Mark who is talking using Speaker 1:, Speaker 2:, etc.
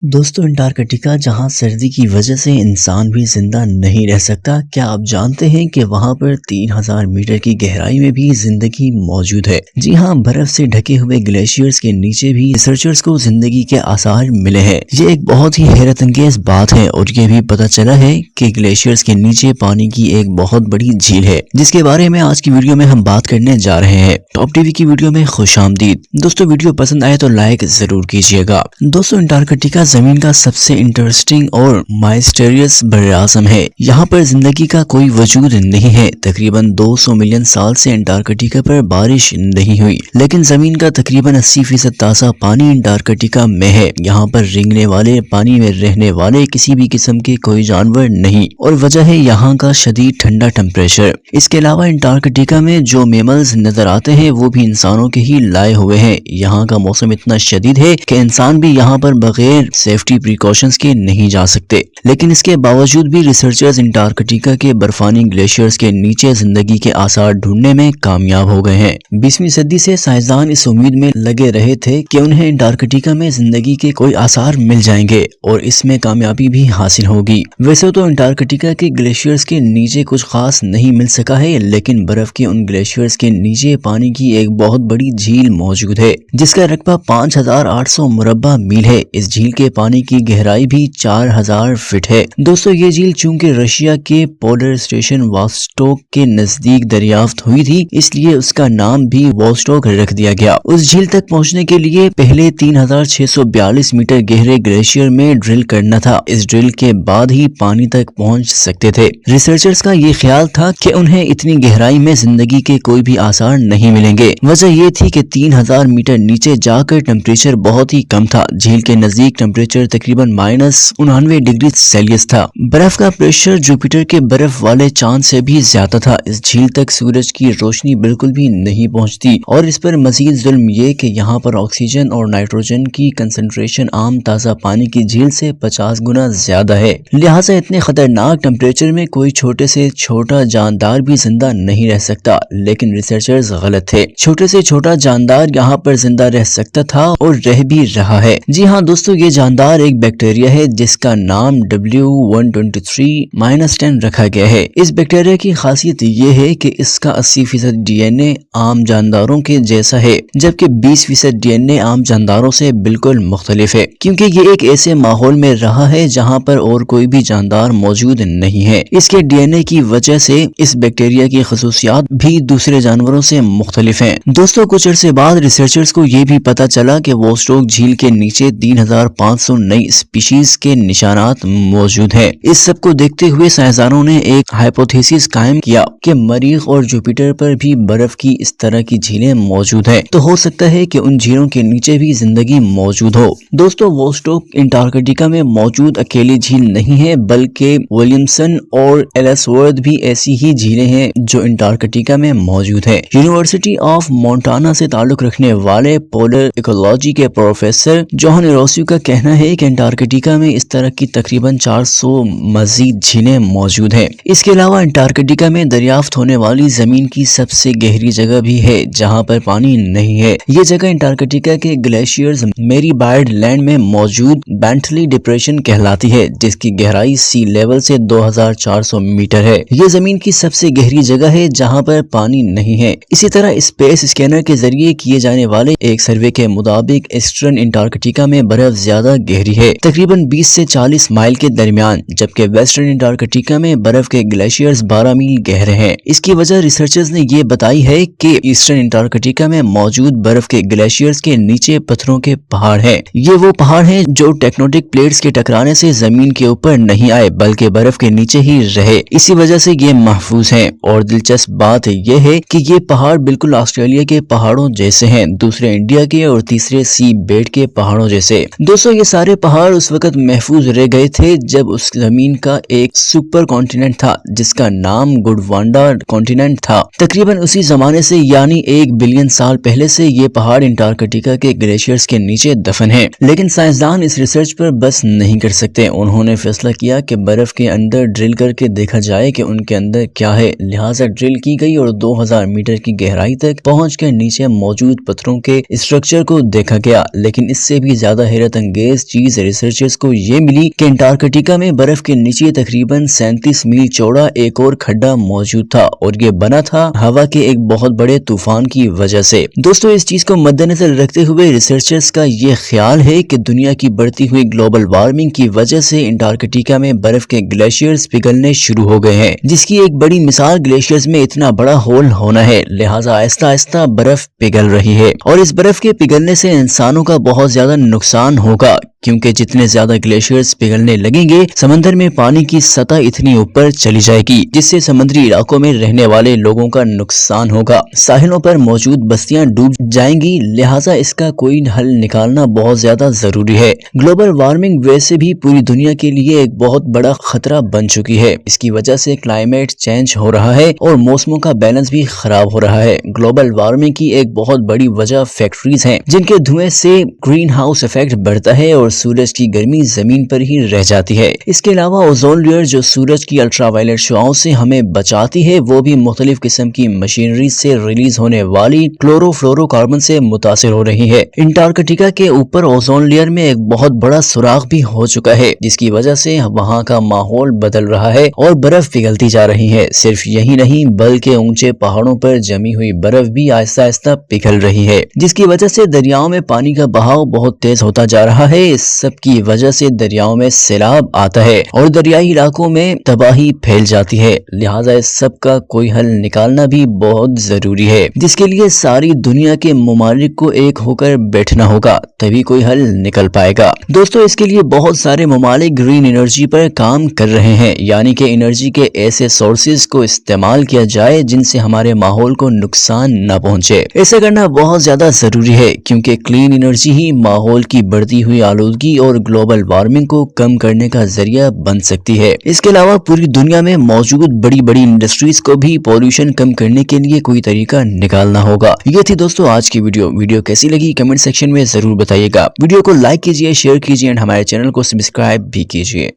Speaker 1: दोस्तों अंटार्कटिका जहां सर्दी की वजह से इंसान भी जिंदा नहीं रह सकता, क्या आप जानते हैं कि वहां पर 3000 मीटर की गहराई में भी जिंदगी मौजूद है। जी हां, बर्फ से ढके हुए ग्लेशियर्स के नीचे भी रिसर्चर्स को जिंदगी के आसार मिले हैं। ये एक बहुत ही हैरत अंगेज बात है और ये भी पता चला है कि ग्लेशियर्स के नीचे पानी की एक बहुत बड़ी झील है, जिसके बारे में आज की वीडियो में हम बात करने जा रहे हैं। टॉप टीवी की वीडियो में खुशामदीद। दोस्तों वीडियो पसंद आए तो लाइक जरूर कीजिएगा। दोस्तों अंटार्कटिका जमीन का सबसे इंटरेस्टिंग और माइस्टेरियस बर्राज़म है। यहाँ पर जिंदगी का कोई वजूद नहीं है। तकरीबन 200 मिलियन साल से अंटार्कटिका पर बारिश नहीं हुई, लेकिन जमीन का तकरीबन 80% ताज़ा पानी अंटार्कटिका में है। यहाँ पर रेंगने वाले पानी में रहने वाले किसी भी किस्म के कोई जानवर नहीं, और वजह है यहाँ का शदीद ठंडा टेम्परेचर। इसके अलावा अंटार्कटिका में जो मैमल्स नजर आते हैं वो भी इंसानों के ही लाए हुए हैं। यहाँ का मौसम इतना शदीद है कि इंसान भी यहाँ पर बगैर सेफ्टी प्रिकॉशंस के नहीं जा सकते, लेकिन इसके बावजूद भी रिसर्चर्स अंटार्कटिका के बर्फानी ग्लेशियर्स के नीचे जिंदगी के आसार ढूंढने में कामयाब हो गए हैं। 20वीं सदी से साइंसदान इस उम्मीद में लगे रहे थे कि उन्हें अंटार्कटिका में जिंदगी के कोई आसार मिल जाएंगे और इसमें कामयाबी भी हासिल होगी। वैसे तो अंटार्कटिका के ग्लेशियर्स के नीचे कुछ खास नहीं मिल सका है, लेकिन बर्फ के उन ग्लेशियर्स के नीचे पानी की एक बहुत बड़ी झील मौजूद है, जिसका रकबा 5800 मुरब्बा मील है। इस झील के पानी की गहराई भी 4000 फीट है। दोस्तों ये झील चूंकि रशिया के पोलर स्टेशन वॉस्टोक के नजदीक दरियाफ्त हुई थी, इसलिए उसका नाम भी वॉस्टोक रख दिया गया। उस झील तक पहुंचने के लिए पहले 3642 मीटर गहरे ग्लेशियर में ड्रिल करना था। इस ड्रिल के बाद ही पानी तक पहुंच सकते थे। रिसर्चर्स का ये ख्याल था कि उन्हें इतनी गहराई में जिंदगी के कोई भी आसार नहीं मिलेंगे। वजह ये थी कि 3000 मीटर नीचे जाकर टेम्परेचर बहुत ही कम था। झील के नजदीक टेम्परेचर तकरीबन -99 डिग्री सेल्सियस था। बर्फ का प्रेशर जुपिटर के बर्फ वाले चांद से भी ज्यादा था। इस झील तक सूरज की रोशनी बिल्कुल भी नहीं पहुंचती, और इस पर मजीद जुल्म ये कि यहाँ पर ऑक्सीजन और नाइट्रोजन की कंसंट्रेशन आम ताज़ा पानी की झील से 50 गुना ज्यादा है। लिहाजा इतने खतरनाक टेम्परेचर में कोई छोटे से छोटा जानदार भी जिंदा नहीं रह सकता। लेकिन रिसर्चर्स गलत थे। छोटे से छोटा जानदार यहाँ पर जिंदा रह सकता था और रह भी रहा है। जी हाँ दोस्तों, ये जानदार एक बैक्टीरिया है जिसका नाम W123-10 रखा गया है। इस बैक्टीरिया की खासियत ये है कि इसका 80% डीएनए आम जानदारों के जैसा है, जबकि 20% डीएनए आम जानदारों से बिल्कुल मुख्तलिफ है, क्योंकि ये एक ऐसे माहौल में रहा है जहाँ पर और कोई भी जानदार मौजूद नहीं है। इसके डीएनए की वजह से इस बैक्टीरिया की खसूसियात भी दूसरे जानवरों से मुख्तलिफ हैं। दोस्तों कुछ अरसे बाद रिसर्चर्स को ये भी पता चला कि वॉस्टोक झील के नीचे 3500 नई स्पीशीज के निशानात मौजूद है। इस सब को देखते हुए साइंसदानों ने एक हाइपोथेसिस कायम किया कि मरीख और जुपिटर पर भी बर्फ की इस तरह की झीलें मौजूद है, तो हो सकता है कि उन झीलों के नीचे भी जिंदगी मौजूद हो। दोस्तों वॉस्टोक अंटार्कटिका में मौजूद अकेली झील नहीं है, बल्कि विलियमसन और एल्सवर्थ भी ऐसी ही झीलें हैं जो अंटार्कटिका में मौजूद है। यूनिवर्सिटी ऑफ मोंटाना से ताल्लुक रखने वाले पोलर इकोलॉजी के प्रोफेसर जोहन रोसियो का कहना है कि अंटार्कटिका में इस तरह की तकरीबन 400 मजीद झीलें मौजूद हैं। इसके अलावा अंटार्कटिका में दरियाफ्त होने वाली जमीन की सबसे गहरी जगह भी है जहां पर पानी नहीं है। ये जगह अंटार्कटिका के ग्लेशियर्स मेरी बायर्ड लैंड में मौजूद बेंटली डिप्रेशन कहलाती है, जिसकी गहराई सी लेवल से 2400 मीटर है। ये जमीन की सबसे गहरी जगह है जहाँ पर पानी नहीं है। इसी तरह स्पेस स्कैनर के जरिए किए जाने वाले एक सर्वे के मुताबिक ईस्टर्न अंटार्कटिका में बर्फ ज्यादा गहरी है, तकरीबन 20 से 40 माइल के दरमियान, जबकि वेस्टर्न अंटार्कटिका में बर्फ के ग्लेशियर्स 12 मील गहरे हैं। इसकी वजह रिसर्चर्स ने ये बताई है कि ईस्टर्न अंटार्कटिका में मौजूद बर्फ के ग्लेशियर्स के नीचे पत्थरों के पहाड़ हैं। ये वो पहाड़ हैं जो टेक्टोनिक प्लेट्स के टकराने से जमीन के ऊपर नहीं आए, बल्कि बर्फ के नीचे ही रहे। इसी वजह से ये महफूज हैं। और दिलचस्प बात यह है कि ये पहाड़ बिल्कुल ऑस्ट्रेलिया के पहाड़ों जैसे हैं, दूसरे इंडिया के और तीसरे सी बेट के पहाड़ों जैसे। दोस्तों ये सारे पहाड़ उस वक्त महफूज रह गए थे जब उस जमीन का एक सुपर कॉन्टिनेंट था जिसका नाम गुडवांडा कॉन्टिनेंट था। तकरीबन उसी जमाने से यानी 1 बिलियन साल पहले से ये पहाड़ अंटार्कटिका के ग्लेशियर्स के नीचे दफन है। लेकिन साइंसदान इस रिसर्च पर बस नहीं कर सकते। उन्होंने फैसला किया कि बर्फ के अंदर ड्रिल करके देखा जाए कि उनके अंदर क्या है। लिहाजा ड्रिल की गई और 2000 मीटर की गहराई तक पहुंचकर नीचे मौजूद पत्थरों के स्ट्रक्चर को देखा गया। लेकिन इससे भी ज्यादा हैरत अंगेज انگیز چیز ریسرچرز کو یہ ملی کہ انٹارکٹیکا میں برف کے نیچے تقریباً 37 میل چوڑا ایک اور کھڈا موجود تھا اور یہ بنا تھا ہوا کے ایک بہت بڑے طوفان کی وجہ سے۔ دوستو اس چیز کو مد نظر رکھتے ہوئے ریسرچرز کا یہ خیال ہے کہ دنیا کی بڑھتی ہوئی گلوبل وارمنگ کی وجہ سے انٹارکٹیکا میں برف کے گلیشیئرز پگھلنے شروع ہو گئے ہیں، جس کی ایک بڑی مثال گلیشیئرز میں اتنا بڑا ہول ہونا ہے، لہٰذا آہستہ آہستہ برف پگھل رہی ہے اور اس برف کے پگھلنے سے انسانوں کا بہت زیادہ نقصان ہوگا، کیونکہ جتنے زیادہ گلیشیئرز پگھلنے لگیں گے سمندر میں پانی کی سطح اتنی اوپر چلی جائے گی جس سے سمندری علاقوں میں رہنے والے لوگوں کا نقصان ہوگا، ساحلوں پر موجود بستیاں ڈوب جائیں گی، لہٰذا اس کا کوئی حل نکالنا بہت زیادہ ضروری ہے۔ گلوبل وارمنگ ویسے بھی پوری دنیا کے لیے ایک بہت بڑا خطرہ بن چکی ہے، اس کی وجہ سے کلائمیٹ چینج ہو رہا ہے اور موسموں کا بیلنس بھی خراب ہو رہا ہے۔ گلوبل وارمنگ کی ایک بہت بڑی وجہ فیکٹریز ہیں جن کے دھوئیں سے گرین ہاؤس ایفیکٹ بڑھتا ہے اور سورج کی گرمی زمین پر ہی رہ جاتی ہے۔ اس کے علاوہ اوزون لیئر جو سورج کی الٹرا وائلٹ شعاؤں سے ہمیں بچاتی ہے وہ بھی مختلف قسم کی مشینری سے ریلیز ہونے والی کلورو فلورو کاربن سے متاثر ہو رہی ہے۔ انٹارکٹیکا کے اوپر اوزون لیئر میں ایک بہت بڑا سوراخ بھی ہو چکا ہے جس کی وجہ سے وہاں کا ماحول بدل رہا ہے اور برف پگھلتی جا رہی ہے۔ صرف یہی نہیں بلکہ اونچے پہاڑوں پر جمی ہوئی برف بھی آہستہ آہستہ پگھل رہی ہے جس کی وجہ سے دریاؤں میں پانی کا بہاؤ بہت تیز ہوتا جا رہا ہے۔ اس سب کی وجہ سے دریاؤں میں سیلاب آتا ہے اور دریائی علاقوں میں تباہی پھیل جاتی ہے، لہٰذا اس سب کا کوئی حل نکالنا بھی بہت ضروری ہے جس کے لیے ساری دنیا کے ممالک کو ایک ہو کر بیٹھنا ہوگا، تبھی کوئی حل نکل پائے گا۔ دوستو اس کے لیے بہت سارے ممالک گرین انرجی پر کام کر رہے ہیں، یعنی کہ انرجی کے ایسے سورسز کو استعمال کیا جائے جن سے ہمارے ماحول کو نقصان نہ پہنچے۔ ایسا کرنا بہت زیادہ ضروری ہے کیونکہ کلین انرجی ہی ماحول کی بڑھتی ہوئی آلودگی اور گلوبل وارمنگ کو کم کرنے کا ذریعہ بن سکتی ہے۔ اس کے علاوہ پوری دنیا میں موجود بڑی بڑی انڈسٹریز کو بھی پولوشن کم کرنے کے لیے کوئی طریقہ نکالنا ہوگا۔ یہ تھی دوستو آج کی ویڈیو کیسی لگی کمنٹ سیکشن میں ضرور بتائیے گا۔ ویڈیو کو لائک کیجیے، شیئر کیجیے اور ہمارے چینل کو سبسکرائب بھی کیجیے۔